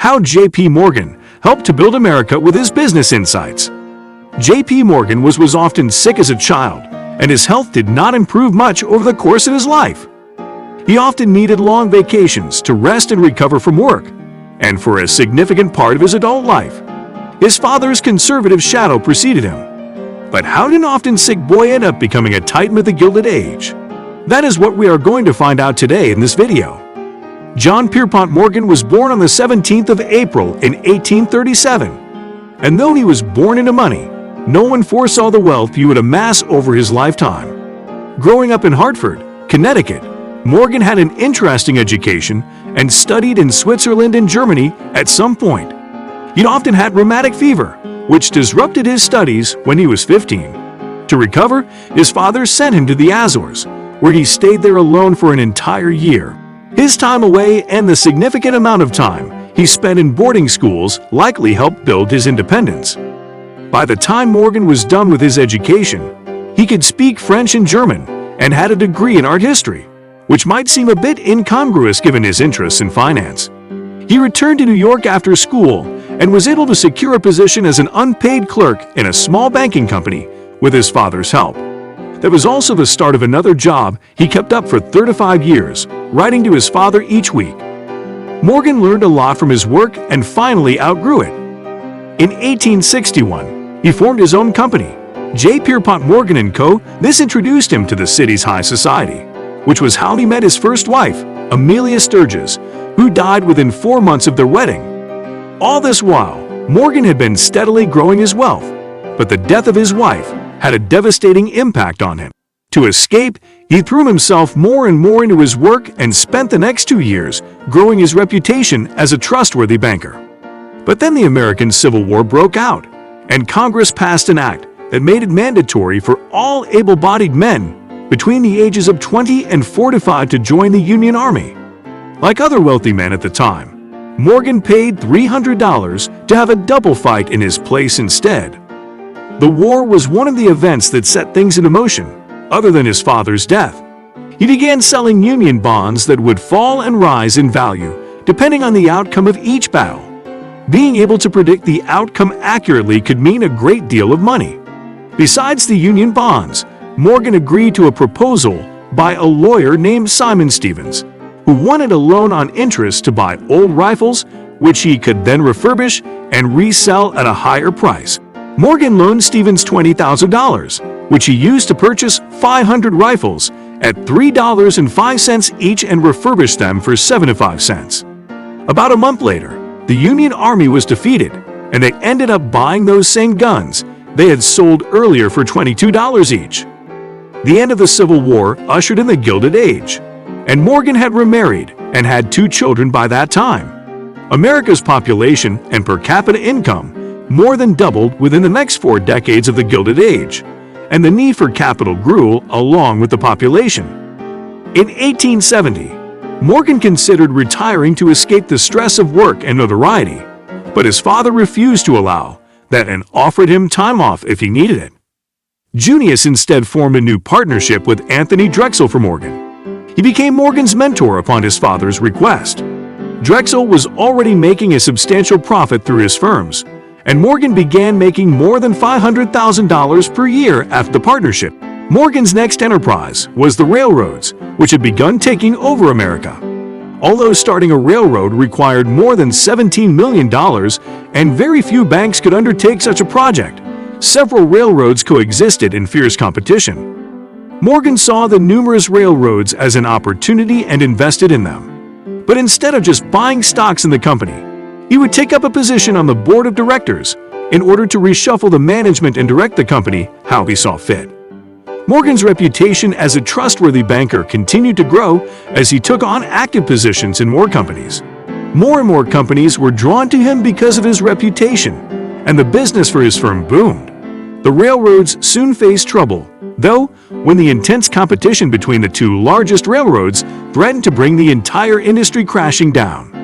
How J.P. Morgan helped to build America with his business insights. J.P. Morgan was often sick as a child, and his health did not improve much over the course of his life. He often needed long vacations to rest and recover from work, and for a significant part of his adult life, his father's conservative shadow preceded him. But how did an often sick boy end up becoming a titan of the Gilded Age? That is what we are going to find out today in this video. John Pierpont Morgan was born on the 17th of April in 1837, and though he was born into money, no one foresaw the wealth he would amass over his lifetime. Growing up in Hartford, Connecticut, Morgan had an interesting education and studied in Switzerland and Germany at some point. He'd often had rheumatic fever, which disrupted his studies when he was 15. To recover, his father sent him to the Azores, where he stayed there alone for an entire year. His time away and the significant amount of time he spent in boarding schools likely helped build his independence. By the time Morgan was done with his education, he could speak French and German and had a degree in art history, which might seem a bit incongruous given his interests in finance. He returned to New York after school and was able to secure a position as an unpaid clerk in a small banking company with his father's help. That was also the start of another job he kept up for 35 years, writing to his father each week. Morgan learned a lot from his work and finally outgrew it. In 1861, he formed his own company, J. Pierpont Morgan & Co. This introduced him to the city's high society, which was how he met his first wife, Amelia Sturgis, who died within 4 months of their wedding. All this while, Morgan had been steadily growing his wealth, but the death of his wife had a devastating impact on him. To escape, he threw himself more and more into his work and spent the next 2 years growing his reputation as a trustworthy banker. But then the American Civil War broke out, and Congress passed an act that made it mandatory for all able-bodied men between the ages of 20 and 45 to join the Union Army. Like other wealthy men at the time, Morgan paid $300 to have a double fight in his place instead. The war was one of the events that set things into motion, other than his father's death. He began selling Union bonds that would fall and rise in value depending on the outcome of each battle. Being able to predict the outcome accurately could mean a great deal of money. Besides the Union bonds, Morgan agreed to a proposal by a lawyer named Simon Stevens, who wanted a loan on interest to buy old rifles, which he could then refurbish and resell at a higher price. Morgan loaned Stevens $20,000, which he used to purchase 500 rifles at $3.05 each and refurbish them for 75 cents. About a month later, the Union Army was defeated, and they ended up buying those same guns they had sold earlier for $22 each. The end of the Civil War ushered in the Gilded Age, and Morgan had remarried and had 2 children by that time. America's population and per capita income more than doubled within the next 4 decades of the Gilded Age, and the need for capital grew along with the population. In 1870, Morgan considered retiring to escape the stress of work and notoriety, but his father refused to allow that and offered him time off if he needed it. Junius instead formed a new partnership with Anthony Drexel for Morgan. He became Morgan's mentor upon his father's request. Drexel was already making a substantial profit through his firms, and Morgan began making more than $500,000 per year after the partnership. Morgan's next enterprise was the railroads, which had begun taking over America. Although starting a railroad required more than $17 million and very few banks could undertake such a project, several railroads coexisted in fierce competition. Morgan saw the numerous railroads as an opportunity and invested in them. But instead of just buying stocks in the company, he would take up a position on the board of directors in order to reshuffle the management and direct the company how he saw fit. Morgan's reputation as a trustworthy banker continued to grow as he took on active positions in more companies. More and more companies were drawn to him because of his reputation, and the business for his firm boomed. The railroads soon faced trouble, though, when the intense competition between the 2 largest railroads threatened to bring the entire industry crashing down.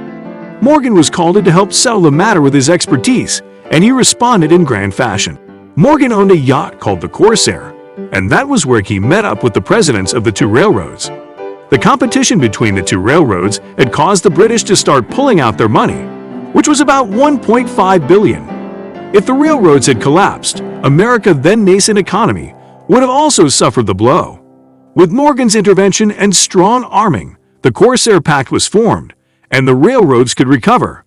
Morgan was called in to help settle the matter with his expertise, and he responded in grand fashion. Morgan owned a yacht called the Corsair, and that was where he met up with the presidents of the 2 railroads. The competition between the 2 railroads had caused the British to start pulling out their money, which was about $1.5 billion. If the railroads had collapsed, America's then nascent economy would have also suffered the blow. With Morgan's intervention and strong arming, the Corsair Pact was formed, and the railroads could recover.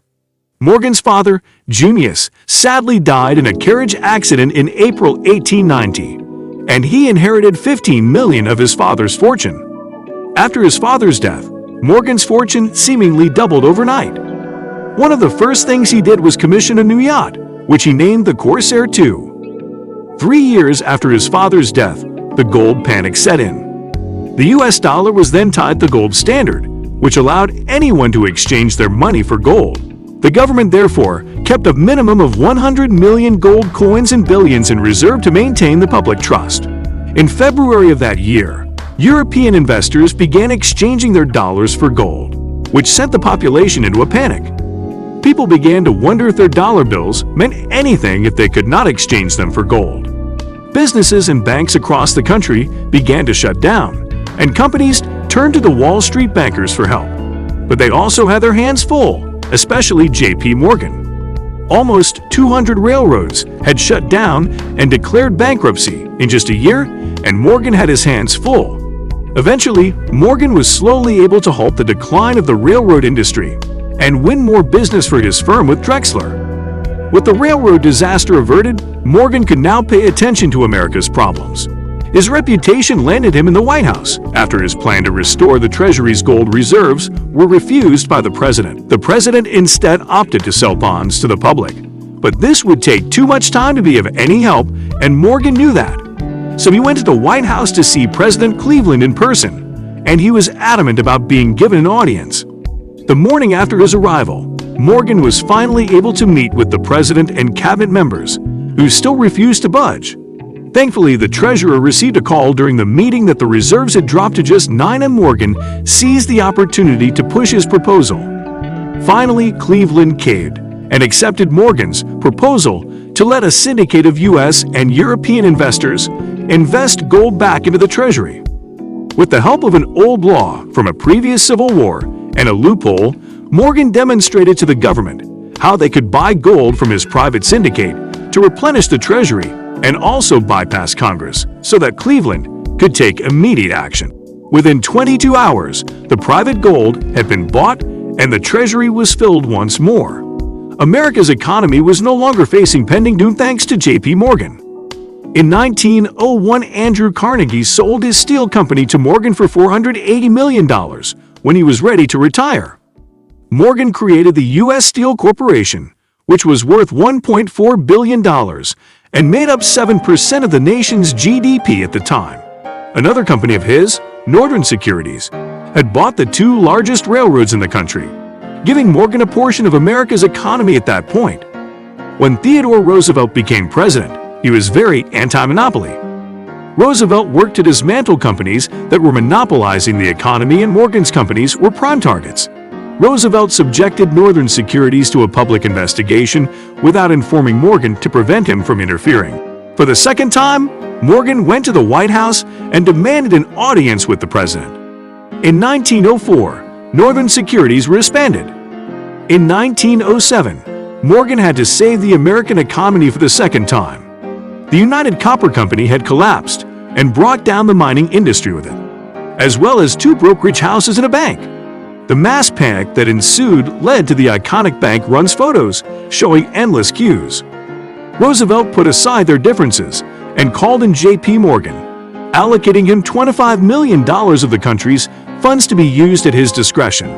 Morgan's father, Junius, sadly died in a carriage accident in April 1890, and he inherited $15 million of his father's fortune. After his father's death, Morgan's fortune seemingly doubled overnight. One of the first things he did was commission a new yacht, which he named the Corsair II. 3 years after his father's death, the gold panic set in. The US dollar was then tied to the gold standard, which allowed anyone to exchange their money for gold. The government therefore kept a minimum of 100 million gold coins and billions in reserve to maintain the public trust. In February of that year, European investors began exchanging their dollars for gold, which sent the population into a panic. People began to wonder if their dollar bills meant anything if they could not exchange them for gold. Businesses and banks across the country began to shut down, and companies turned to the Wall Street bankers for help. But they also had their hands full, especially J.P. Morgan. Almost 200 railroads had shut down and declared bankruptcy in just a year, and Morgan had his hands full. Eventually, Morgan was slowly able to halt the decline of the railroad industry and win more business for his firm with Drexler. With the railroad disaster averted, Morgan could now pay attention to America's problems. His reputation landed him in the White House after his plan to restore the Treasury's gold reserves were refused by the president. The president instead opted to sell bonds to the public. But this would take too much time to be of any help, and Morgan knew that. So he went to the White House to see President Cleveland in person, and he was adamant about being given an audience. The morning after his arrival, Morgan was finally able to meet with the president and cabinet members, who still refused to budge. Thankfully, the treasurer received a call during the meeting that the reserves had dropped to just 9, and Morgan seized the opportunity to push his proposal. Finally, Cleveland caved and accepted Morgan's proposal to let a syndicate of U.S. and European investors invest gold back into the treasury. With the help of an old law from a previous civil war and a loophole, Morgan demonstrated to the government how they could buy gold from his private syndicate to replenish the treasury and also bypass Congress so that Cleveland could take immediate action. Within 22 hours, the private gold had been bought and the treasury was filled once more. America's economy was no longer facing pending doom thanks to J.P. Morgan. In 1901, Andrew Carnegie sold his steel company to Morgan for $480 million when he was ready to retire. Morgan created the U.S. Steel Corporation, which was worth $1.4 billion and made up 7% of the nation's GDP at the time. Another company of his, Northern Securities, had bought the 2 largest railroads in the country, giving Morgan a portion of America's economy at that point. When Theodore Roosevelt became president, he was very anti-monopoly. Roosevelt worked to dismantle companies that were monopolizing the economy, and Morgan's companies were prime targets. Roosevelt subjected Northern Securities to a public investigation without informing Morgan to prevent him from interfering. For the second time, Morgan went to the White House and demanded an audience with the president. In 1904, Northern Securities were disbanded. In 1907, Morgan had to save the American economy for the second time. The United Copper Company had collapsed and brought down the mining industry with it, as well as 2 brokerage houses and a bank. The mass panic that ensued led to the iconic bank run's photos showing endless queues. Roosevelt put aside their differences and called in J.P. Morgan, allocating him $25 million of the country's funds to be used at his discretion.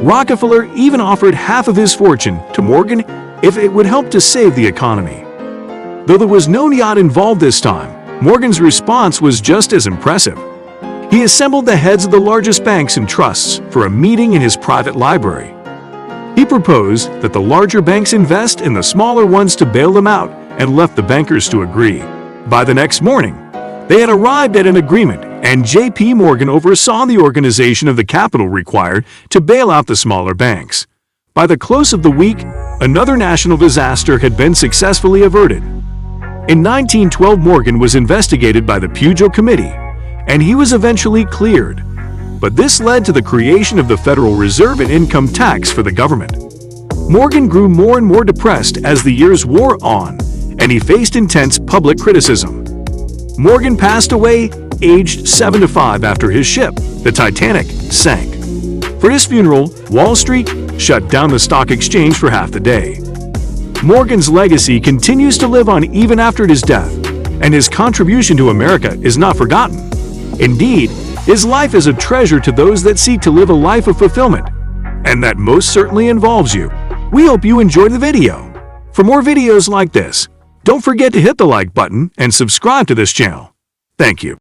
Rockefeller even offered half of his fortune to Morgan if it would help to save the economy. Though there was no yacht involved this time, Morgan's response was just as impressive. He assembled the heads of the largest banks and trusts for a meeting in his private library. He proposed that the larger banks invest in the smaller ones to bail them out, and left the bankers to agree. By the next morning, they had arrived at an agreement, and J.P. Morgan oversaw the organization of the capital required to bail out the smaller banks. By the close of the week, another national disaster had been successfully averted. In 1912, Morgan was investigated by the Puget Committee, and he was eventually cleared. But this led to the creation of the Federal Reserve and income tax for the government. Morgan grew more and more depressed as the years wore on, and he faced intense public criticism. Morgan passed away aged 75 after his ship, the Titanic, sank. For his funeral, Wall Street shut down the stock exchange for half the day. Morgan's legacy continues to live on even after his death, and his contribution to America is not forgotten. Indeed, his life is a treasure to those that seek to live a life of fulfillment, and that most certainly involves you. We hope you enjoyed the video. For more videos like this, don't forget to hit the like button and subscribe to this channel. Thank you.